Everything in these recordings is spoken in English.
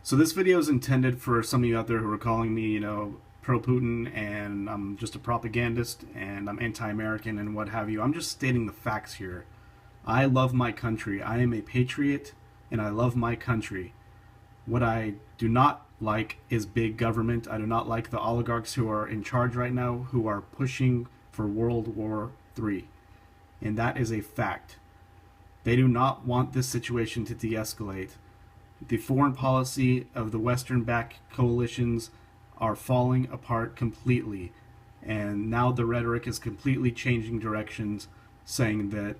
So this video is intended for some of you out there who are calling me, pro-Putin, and I'm just a propagandist, and I'm anti-American, and what have you. I'm just stating the facts here. I love my country. I am a patriot, and I love my country. What I do not like is big government. I do not like the oligarchs who are in charge right now, who are pushing for World War III. And that is a fact. They do not want this situation to de-escalate. The foreign policy of the Western-backed coalitions are falling apart completely. And now the rhetoric is completely changing directions, saying that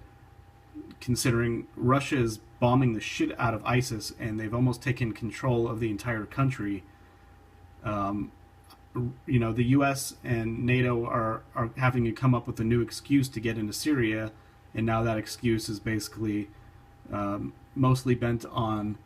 considering Russia is bombing the shit out of ISIS and they've almost taken control of the entire country, the U.S. and NATO are having to come up with a new excuse to get into Syria, and now that excuse is basically mostly bent on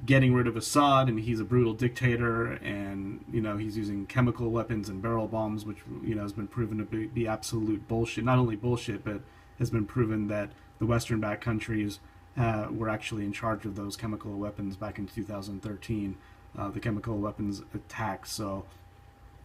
getting rid of Assad, and he's a brutal dictator, and he's using chemical weapons and barrel bombs, which has been proven to be absolute bullshit. Not only bullshit, but has been proven that the Western-backed countries were actually in charge of those chemical weapons back in 2013, the chemical weapons attacks. So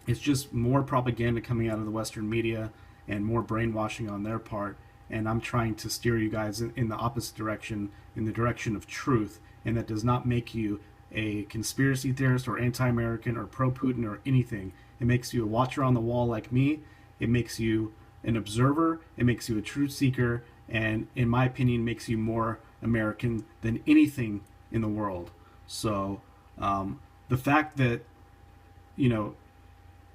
it's just more propaganda coming out of the Western media and more brainwashing on their part. And I'm trying to steer you guys in the opposite direction, in the direction of truth. And that does not make you a conspiracy theorist or anti-American or pro-Putin or anything. It makes you a watcher on the wall like me. It makes you an observer. It makes you a truth seeker. And in my opinion, makes you more American than anything in the world. So the fact that,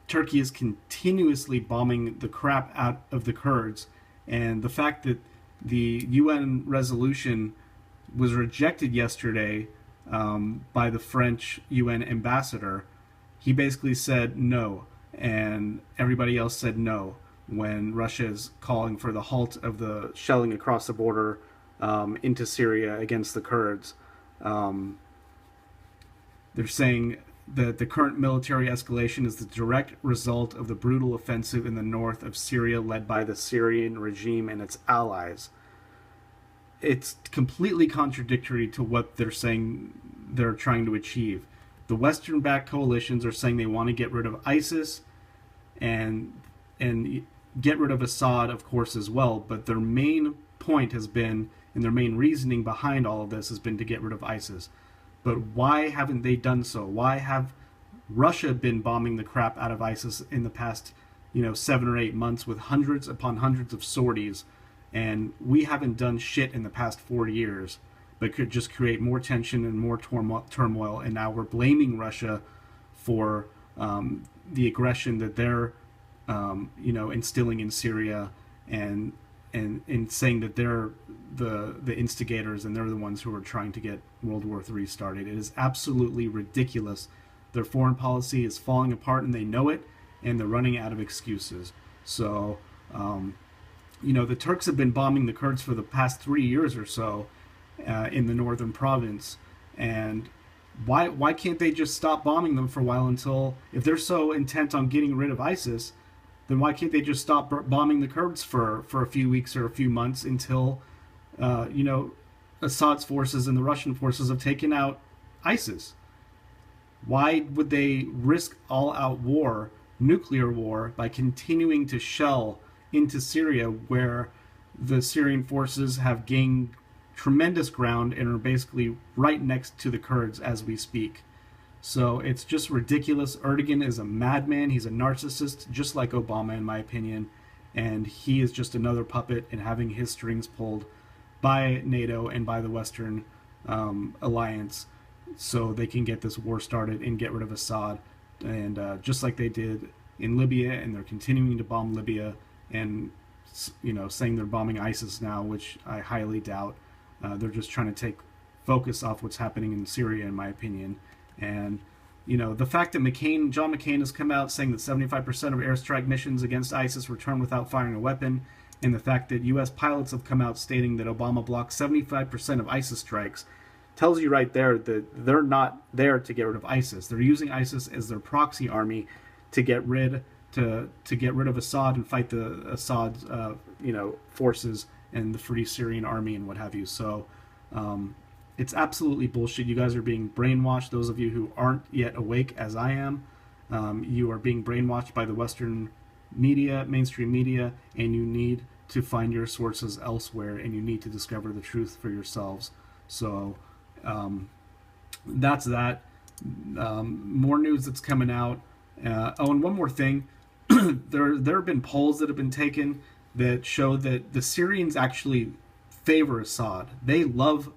Turkey is continuously bombing the crap out of the Kurds, and the fact that the UN resolution was rejected yesterday by the French UN ambassador. He basically said no, and everybody else said no when Russia is calling for the halt of the shelling across the border into Syria against the Kurds. They're saying that the current military escalation is the direct result of the brutal offensive in the north of Syria led by the Syrian regime and its allies. It's completely contradictory to what they're saying they're trying to achieve. The Western-backed coalitions are saying they want to get rid of ISIS and get rid of Assad, of course, as well. But their main point has been, and their main reasoning behind all of this has been to get rid of ISIS. But why haven't they done so? Why have Russia been bombing the crap out of ISIS in the past, 7 or 8 months with hundreds upon hundreds of sorties? And we haven't done shit in the past 4 years, but could just create more tension and more turmoil. And now we're blaming Russia for the aggression that they're, instilling in Syria, and saying that they're the instigators and they're the ones who are trying to get World War III started. It is absolutely ridiculous. Their foreign policy is falling apart, and they know it, and they're running out of excuses. So, the Turks have been bombing the Kurds for the past 3 years or so in the northern province, and why can't they just stop bombing them for a while until, if they're so intent on getting rid of ISIS, then why can't they just stop bombing the Kurds for a few weeks or a few months until, Assad's forces and the Russian forces have taken out ISIS? Why would they risk all-out war, nuclear war, by continuing to shell into Syria, where the Syrian forces have gained tremendous ground and are basically right next to the Kurds as we speak? So it's just ridiculous. Erdogan is a madman. He's a narcissist, just like Obama, in my opinion. And he is just another puppet and having his strings pulled by NATO and by the Western alliance, so they can get this war started and get rid of Assad. And just like they did in Libya, and they're continuing to bomb Libya, and saying they're bombing ISIS now, which I highly doubt. They're just trying to take focus off what's happening in Syria, in my opinion. And the fact that John McCain has come out saying that 75% of airstrike missions against ISIS return without firing a weapon, and the fact that U.S. pilots have come out stating that Obama blocked 75% of ISIS strikes, tells you right there that they're not there to get rid of ISIS. They're using ISIS as their proxy army to get rid of Assad and fight the Assad's forces and the Free Syrian Army and what have you. So It's absolutely bullshit. You guys are being brainwashed. Those of you who aren't yet awake, as I am, you are being brainwashed by the Western media, mainstream media, and you need to find your sources elsewhere, and you need to discover the truth for yourselves. So that's that. More news that's coming out. Oh, and one more thing. There have been polls that have been taken that show that the Syrians actually favor Assad. They love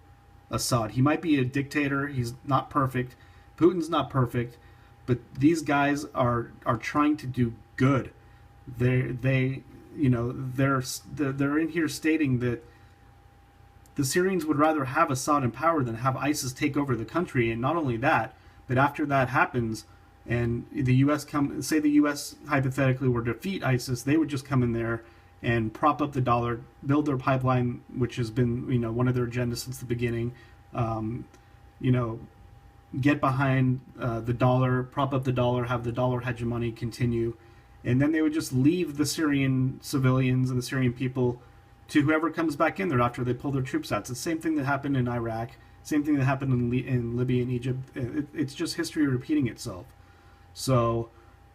Assad. He might be a dictator. He's not perfect. Putin's not perfect, but these guys are trying to do good. They're in here stating that the Syrians would rather have Assad in power than have ISIS take over the country. And not only that, but after that happens, and the U.S. say the U.S. hypothetically were to defeat ISIS, they would just come in there and prop up the dollar, build their pipeline, which has been one of their agendas since the beginning. You know, get behind the dollar, prop up the dollar, have the dollar hegemony continue, and then they would just leave the Syrian civilians and the Syrian people to whoever comes back in there after they pull their troops out. It's the same thing that happened in Iraq, same thing that happened in Libya and Egypt. It's just history repeating itself. So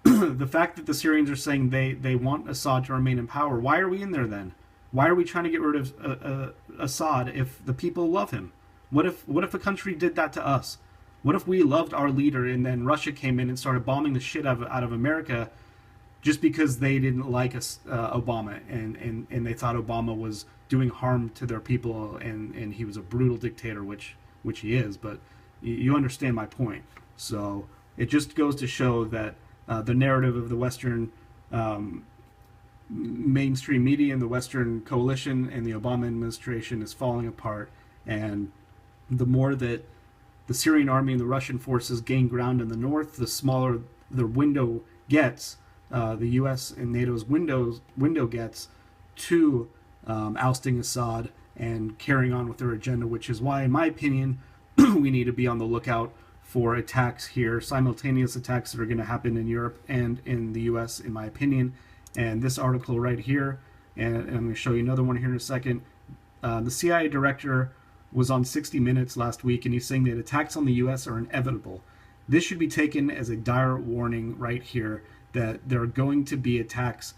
the fact that the Syrians are saying they want Assad to remain in power, why are we in there then? Why are we trying to get rid of Assad if the people love him? What if a country did that to us? What if we loved our leader and then Russia came in and started bombing the shit out of America just because they didn't like Obama and they thought Obama was doing harm to their people and he was a brutal dictator, which he is, but you understand my point. So it just goes to show that the narrative of the Western mainstream media and the Western coalition and the Obama administration is falling apart, and the more that the Syrian army and the Russian forces gain ground in the north, the smaller the window gets, the U.S. and NATO's window gets to ousting Assad and carrying on with their agenda, which is why, in my opinion, we need to be on the lookout for attacks here, simultaneous attacks that are going to happen in Europe and in the U.S., in my opinion. And this article right here, and I'm going to show you another one here in a second, the CIA director was on 60 Minutes last week, and he's saying that attacks on the U.S. are inevitable. This should be taken as a dire warning right here that there are going to be attacks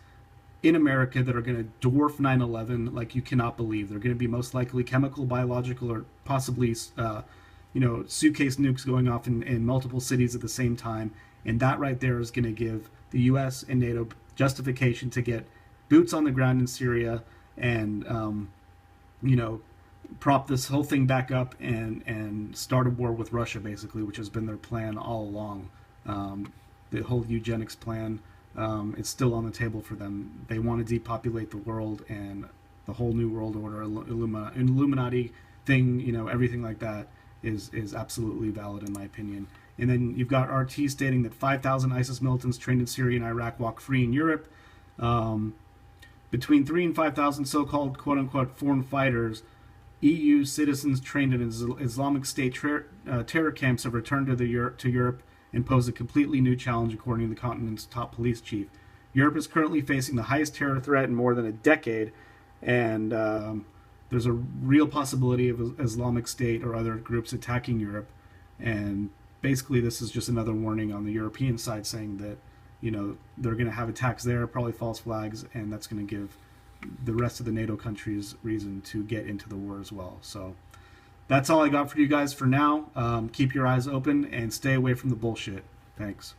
in America that are going to dwarf 9/11 like you cannot believe. They're going to be most likely chemical, biological, or possibly suitcase nukes going off in multiple cities at the same time. And that right there is going to give the U.S. and NATO justification to get boots on the ground in Syria and, prop this whole thing back up and start a war with Russia, basically, which has been their plan all along. The whole eugenics plan is still on the table for them. They want to depopulate the world, and the whole New World Order, Illuminati thing, everything like that is absolutely valid in my opinion. And then you've got RT stating that 5,000 ISIS militants trained in Syria and Iraq walk free in Europe. Between 3,000 and 5,000 so-called quote-unquote foreign fighters, EU citizens trained in Islamic State terror camps have returned to Europe and pose a completely new challenge, according to the continent's top police chief. Europe is currently facing the highest terror threat in more than a decade, and there's a real possibility of Islamic State or other groups attacking Europe. And basically this is just another warning on the European side, saying that they're going to have attacks there, probably false flags, and that's going to give the rest of the NATO countries reason to get into the war as well. So that's all I got for you guys for now. Keep your eyes open and stay away from the bullshit. Thanks.